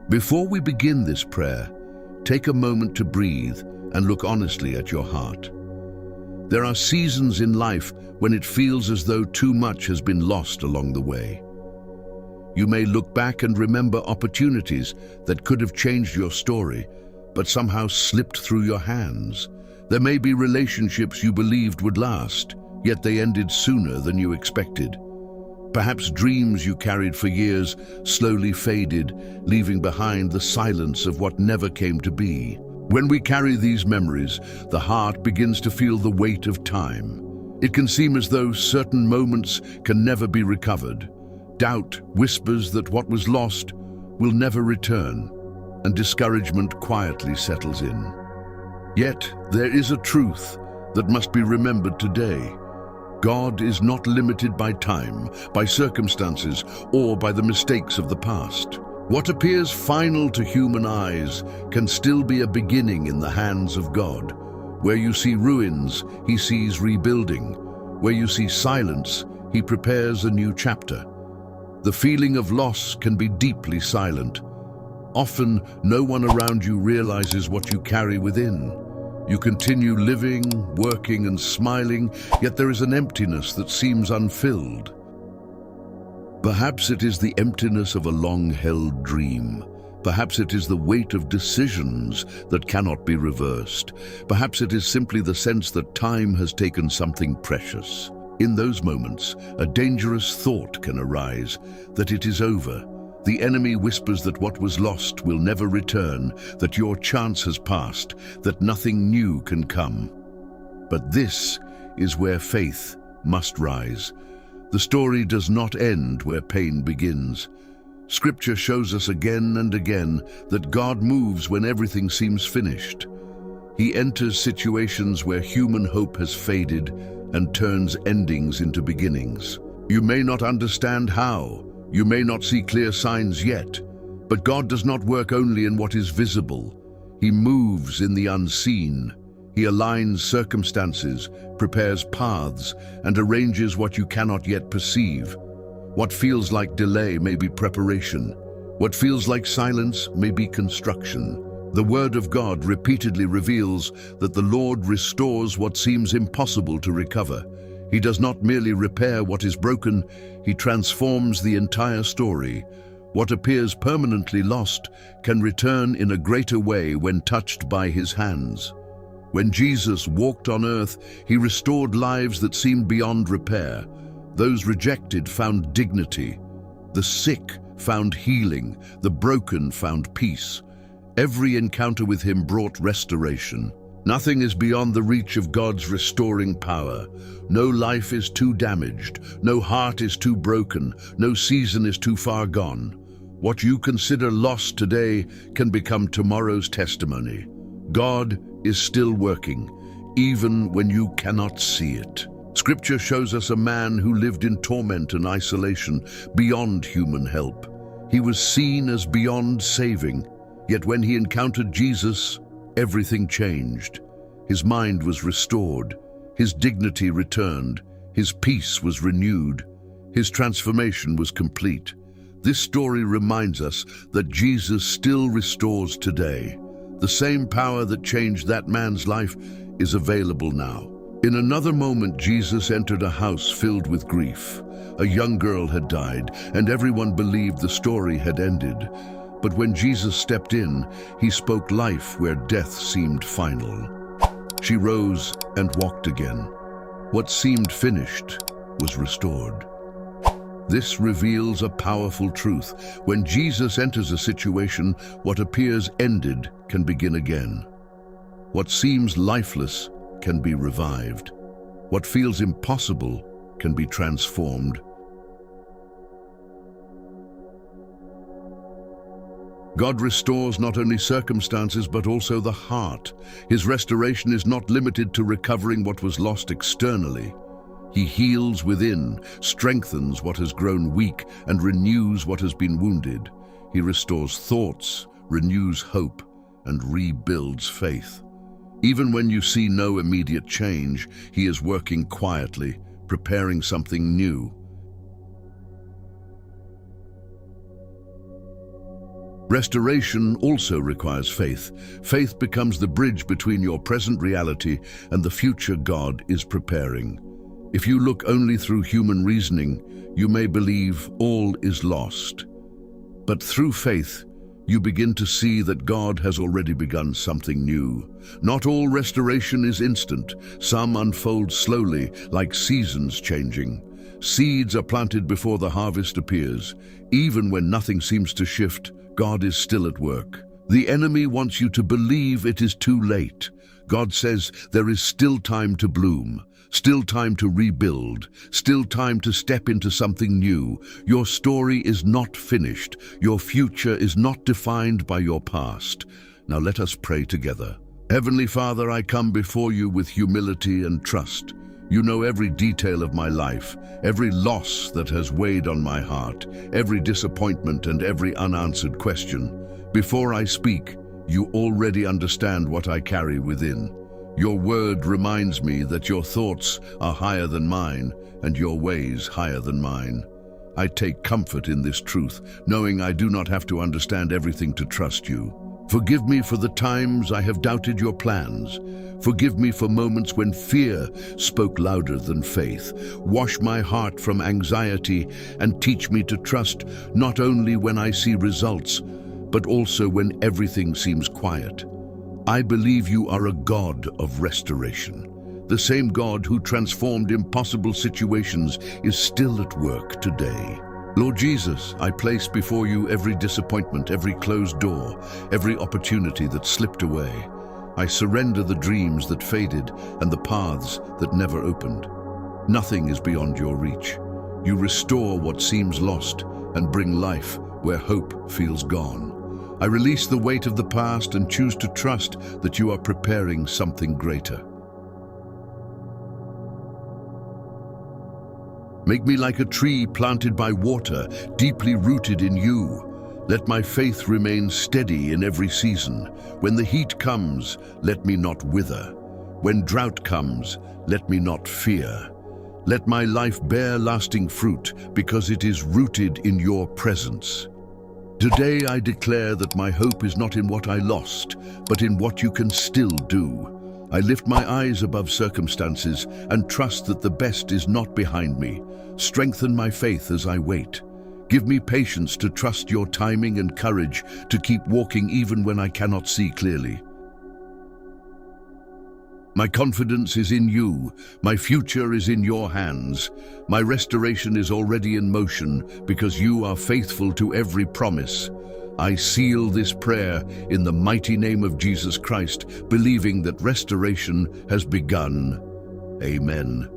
Before we begin this prayer, take a moment to breathe and look honestly at your heart. There are seasons in life when it feels as though too much has been lost along the way. You may look back and remember opportunities that could have changed your story, but somehow slipped through your hands. There may be relationships you believed would last, yet they ended sooner than you expected. Perhaps dreams you carried for years slowly faded, leaving behind the silence of what never came to be. When we carry these memories, the heart begins to feel the weight of time. It can seem as though certain moments can never be recovered. Doubt whispers that what was lost will never return, and discouragement quietly settles in. Yet, there is a truth that must be remembered today. God is not limited by time, by circumstances, or by the mistakes of the past. What appears final to human eyes can still be a beginning in the hands of God. Where you see ruins, He sees rebuilding. Where you see silence, He prepares a new chapter. The feeling of loss can be deeply silent. Often, no one around you realizes what you carry within. You continue living, working, and smiling, yet there is an emptiness that seems unfilled. Perhaps it is the emptiness of a long-held dream. Perhaps it is the weight of decisions that cannot be reversed. Perhaps it is simply the sense that time has taken something precious. In those moments, a dangerous thought can arise, that it is over. The enemy whispers that what was lost will never return, that your chance has passed, that nothing new can come. But this is where faith must rise. The story does not end where pain begins. Scripture shows us again and again that God moves when everything seems finished. He enters situations where human hope has faded and turns endings into beginnings. You may not understand how, you may not see clear signs yet, but God does not work only in what is visible. He moves in the unseen. He aligns circumstances, prepares paths, and arranges what you cannot yet perceive. What feels like delay may be preparation. What feels like silence may be construction. The Word of God repeatedly reveals that the Lord restores what seems impossible to recover. He does not merely repair what is broken, He transforms the entire story. What appears permanently lost can return in a greater way when touched by His hands. When Jesus walked on earth, He restored lives that seemed beyond repair. Those rejected found dignity. The sick found healing. The broken found peace. Every encounter with Him brought restoration. Nothing is beyond the reach of God's restoring power. No life is too damaged. No heart is too broken. No season is too far gone. What you consider lost today can become tomorrow's testimony. God is still working, even when you cannot see it. Scripture shows us a man who lived in torment and isolation, beyond human help. He was seen as beyond saving, yet when he encountered Jesus, everything changed. His mind was restored, his dignity returned, his peace was renewed, his transformation was complete. This story reminds us that Jesus still restores today. The same power that changed that man's life is available now. In another moment, Jesus entered a house filled with grief. A young girl had died, and everyone believed the story had ended. But when Jesus stepped in, He spoke life where death seemed final. She rose and walked again. What seemed finished was restored. This reveals a powerful truth. When Jesus enters a situation, what appears ended can begin again. What seems lifeless can be revived. What feels impossible can be transformed. God restores not only circumstances but also the heart. His restoration is not limited to recovering what was lost externally. He heals within, strengthens what has grown weak, and renews what has been wounded. He restores thoughts, renews hope, and rebuilds faith. Even when you see no immediate change, He is working quietly, preparing something new. Restoration also requires faith. Faith becomes the bridge between your present reality and the future God is preparing. If you look only through human reasoning, you may believe all is lost. But through faith, you begin to see that God has already begun something new. Not all restoration is instant. Some unfold slowly, like seasons changing. Seeds are planted before the harvest appears. Even when nothing seems to shift, God is still at work. The enemy wants you to believe it is too late. God says there is still time to bloom, still time to rebuild, still time to step into something new. Your story is not finished. Your future is not defined by your past. Now let us pray together. Heavenly Father, I come before you with humility and trust. You know every detail of my life, every loss that has weighed on my heart, every disappointment and every unanswered question. Before I speak, you already understand what I carry within. Your word reminds me that your thoughts are higher than mine and your ways higher than mine. I take comfort in this truth, knowing I do not have to understand everything to trust you. Forgive me for the times I have doubted your plans. Forgive me for moments when fear spoke louder than faith. Wash my heart from anxiety and teach me to trust not only when I see results, but also when everything seems quiet. I believe you are a God of restoration. The same God who transformed impossible situations is still at work today. Lord Jesus, I place before you every disappointment, every closed door, every opportunity that slipped away. I surrender the dreams that faded and the paths that never opened. Nothing is beyond your reach. You restore what seems lost and bring life where hope feels gone. I release the weight of the past and choose to trust that you are preparing something greater. Make me like a tree planted by water, deeply rooted in you. Let my faith remain steady in every season. When the heat comes, let me not wither. When drought comes, let me not fear. Let my life bear lasting fruit because it is rooted in your presence. Today I declare that my hope is not in what I lost, but in what you can still do. I lift my eyes above circumstances and trust that the best is not behind me. Strengthen my faith as I wait. Give me patience to trust your timing and courage to keep walking even when I cannot see clearly. My confidence is in you. My future is in your hands. My restoration is already in motion because you are faithful to every promise. I seal this prayer in the mighty name of Jesus Christ, believing that restoration has begun. Amen.